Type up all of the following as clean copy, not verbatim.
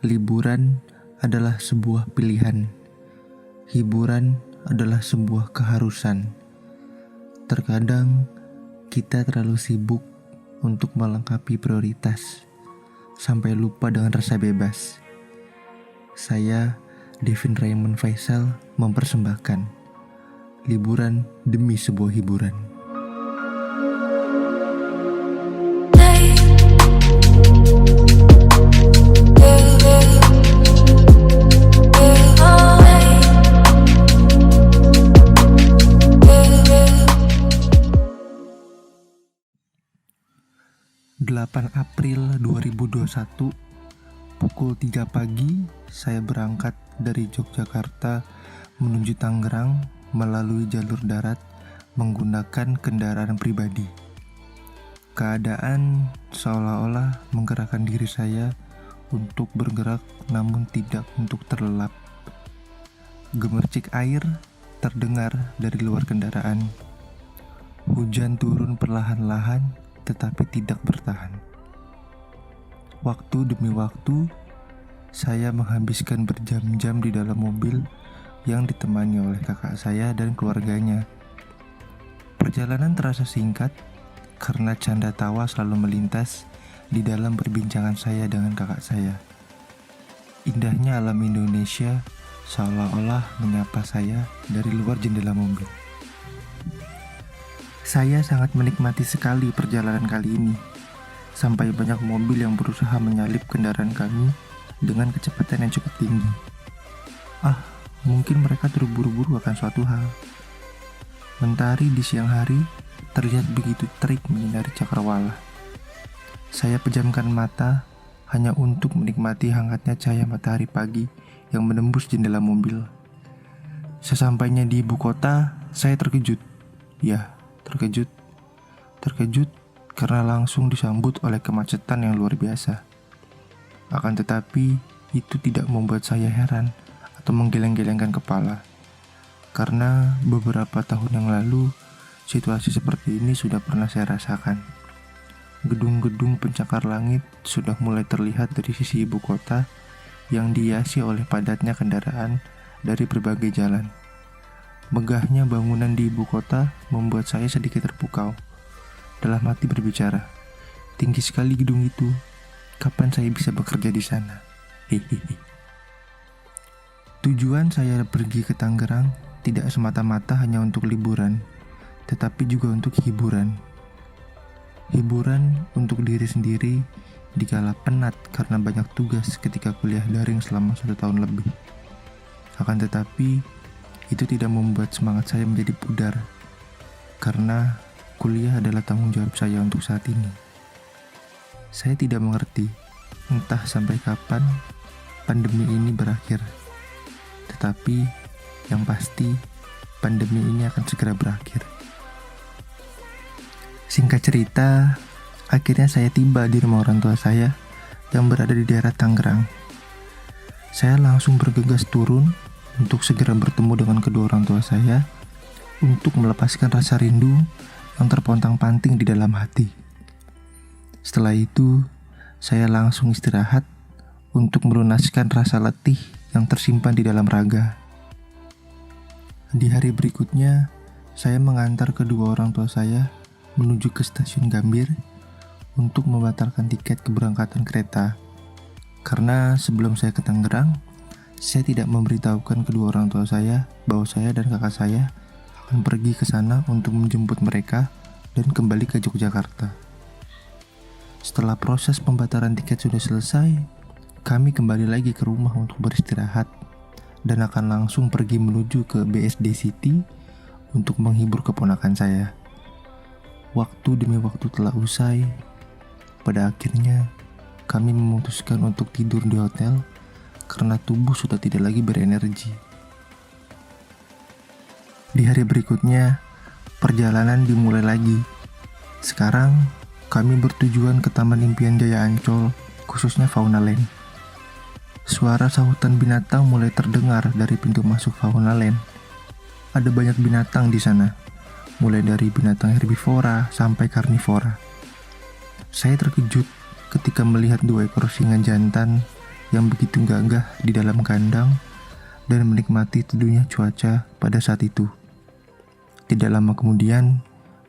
Liburan adalah sebuah pilihan. Hiburan adalah sebuah keharusan. Terkadang kita terlalu sibuk untuk melengkapi prioritas sampai lupa dengan rasa bebas. Saya, Devin Raymond Faisal, mempersembahkan liburan demi sebuah hiburan. April 2021 pukul 3 pagi saya berangkat dari Yogyakarta menuju Tangerang melalui jalur darat menggunakan kendaraan pribadi. Keadaan seolah-olah menggerakkan diri saya untuk bergerak namun tidak untuk terlelap. Gemercik air terdengar dari luar kendaraan. Hujan turun perlahan-lahan tetapi tidak bertahan. Waktu demi waktu, saya menghabiskan berjam-jam di dalam mobil yang ditemani oleh kakak saya dan keluarganya. Perjalanan terasa singkat karena canda tawa selalu melintas di dalam perbincangan saya dengan kakak saya. Indahnya alam Indonesia seolah-olah menyapa saya dari luar jendela mobil. Saya sangat menikmati sekali perjalanan kali ini, sampai banyak mobil yang berusaha menyalip kendaraan kami dengan kecepatan yang cukup tinggi. Mungkin mereka terburu-buru akan suatu hal. Mentari di siang hari terlihat begitu terik menyinari cakrawala. Saya pejamkan mata hanya untuk menikmati hangatnya cahaya matahari pagi yang menembus jendela mobil. Sesampainya di ibu kota, saya terkejut. Terkejut karena langsung disambut oleh kemacetan yang luar biasa. Akan tetapi, itu tidak membuat saya heran atau menggeleng-gelengkan kepala. Karena beberapa tahun yang lalu, situasi seperti ini sudah pernah saya rasakan. Gedung-gedung pencakar langit sudah mulai terlihat dari sisi ibu kota yang dihiasi oleh padatnya kendaraan dari berbagai jalan. Megahnya bangunan di ibu kota membuat saya sedikit terpukau. Dalam hati berbicara, tinggi sekali gedung itu. Kapan saya bisa bekerja di sana? Hehehe. Tujuan saya pergi ke Tangerang tidak semata-mata hanya untuk liburan, tetapi juga untuk hiburan. Hiburan untuk diri sendiri dikala penat karena banyak tugas ketika kuliah daring selama 1 tahun lebih. Akan tetapi, itu tidak membuat semangat saya menjadi pudar, karena kuliah adalah tanggung jawab saya untuk saat ini. Saya tidak mengerti entah sampai kapan pandemi ini berakhir, tetapi yang pasti pandemi ini akan segera berakhir. Singkat cerita, akhirnya saya tiba di rumah orang tua saya yang berada di daerah Tangerang. Saya langsung bergegas turun untuk segera bertemu dengan kedua orang tua saya untuk melepaskan rasa rindu yang terpontang-panting di dalam hati. Setelah itu, saya langsung istirahat untuk melunaskan rasa letih yang tersimpan di dalam raga. Di hari berikutnya, saya mengantar kedua orang tua saya menuju ke stasiun Gambir untuk membatalkan tiket keberangkatan kereta. Karena sebelum saya ke Tangerang, saya tidak memberitahukan kedua orang tua saya bahwa saya dan kakak saya akan pergi ke sana untuk menjemput mereka dan kembali ke Yogyakarta. Setelah proses pembatalan tiket sudah selesai, kami kembali lagi ke rumah untuk beristirahat dan akan langsung pergi menuju ke BSD City untuk menghibur keponakan saya. Waktu demi waktu telah usai. Pada akhirnya, kami memutuskan untuk tidur di hotel karena tubuh sudah tidak lagi berenergi. Di hari berikutnya, perjalanan dimulai lagi. Sekarang, kami bertujuan ke Taman Impian Jaya Ancol, khususnya Fauna Land. Suara sahutan binatang mulai terdengar dari pintu masuk Fauna Land. Ada banyak binatang di sana, mulai dari binatang herbivora sampai karnivora. Saya terkejut ketika melihat 2 ekor singa jantan yang begitu gagah di dalam kandang dan menikmati teduhnya cuaca pada saat itu. Tidak lama kemudian,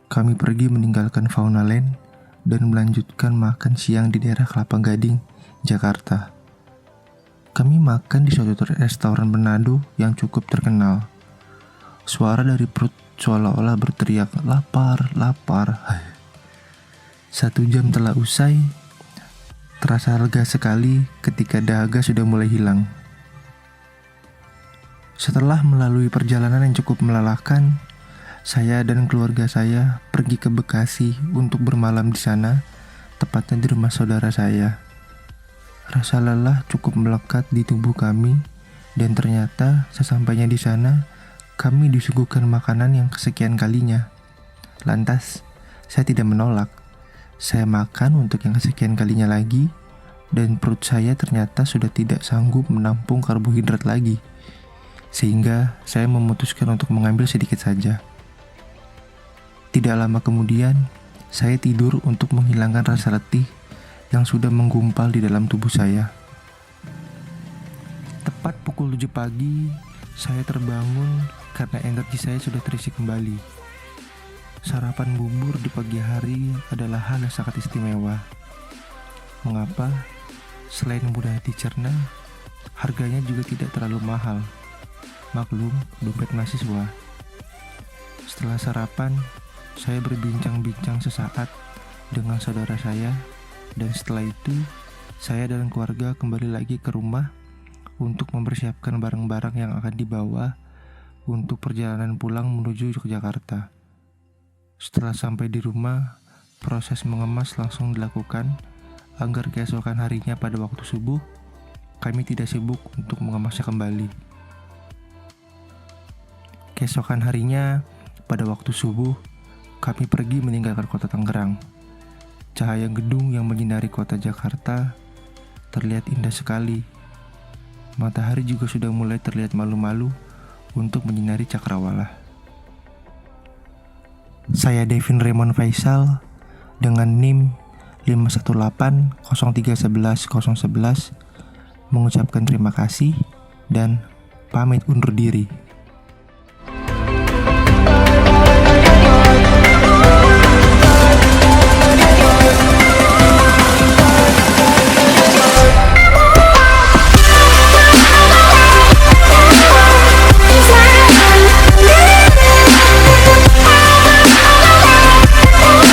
kami pergi meninggalkan Fauna Land dan melanjutkan makan siang di daerah Kelapa Gading, Jakarta. Kami makan di suatu restoran Manado yang cukup terkenal. Suara dari perut seolah-olah berteriak, "Lapar, lapar." 1 jam telah usai, terasa lega sekali ketika dahaga sudah mulai hilang. Setelah melalui perjalanan yang cukup melelahkan, saya dan keluarga saya pergi ke Bekasi untuk bermalam di sana, tepatnya di rumah saudara saya. Rasa lelah cukup melekat di tubuh kami, dan ternyata sesampainya di sana, kami disuguhkan makanan yang kesekian kalinya. Lantas, saya tidak menolak. Saya makan untuk yang kesekian kalinya lagi, dan perut saya ternyata sudah tidak sanggup menampung karbohidrat lagi. Sehingga saya memutuskan untuk mengambil sedikit saja. Tidak lama kemudian, saya tidur untuk menghilangkan rasa letih yang sudah menggumpal di dalam tubuh saya. Tepat pukul 7 pagi, saya terbangun karena energi saya sudah terisi kembali. Sarapan bubur di pagi hari adalah hal yang sangat istimewa. Mengapa? Selain mudah dicerna, harganya juga tidak terlalu mahal. Maklum, dompet mahasiswa. Setelah sarapan, saya berbincang-bincang sesaat dengan saudara saya, dan setelah itu, saya dan keluarga kembali lagi ke rumah untuk mempersiapkan barang-barang yang akan dibawa untuk perjalanan pulang menuju Yogyakarta. Setelah sampai di rumah, proses mengemas langsung dilakukan agar keesokan harinya pada waktu subuh, kami tidak sibuk untuk mengemasnya kembali. Keesokan harinya, pada waktu subuh, kami pergi meninggalkan kota Tangerang. Cahaya gedung yang menyinari kota Jakarta terlihat indah sekali. Matahari juga sudah mulai terlihat malu-malu untuk menyinari Cakrawala. Saya Devin Raymond Faisal dengan NIM 51803111011 mengucapkan terima kasih dan pamit undur diri.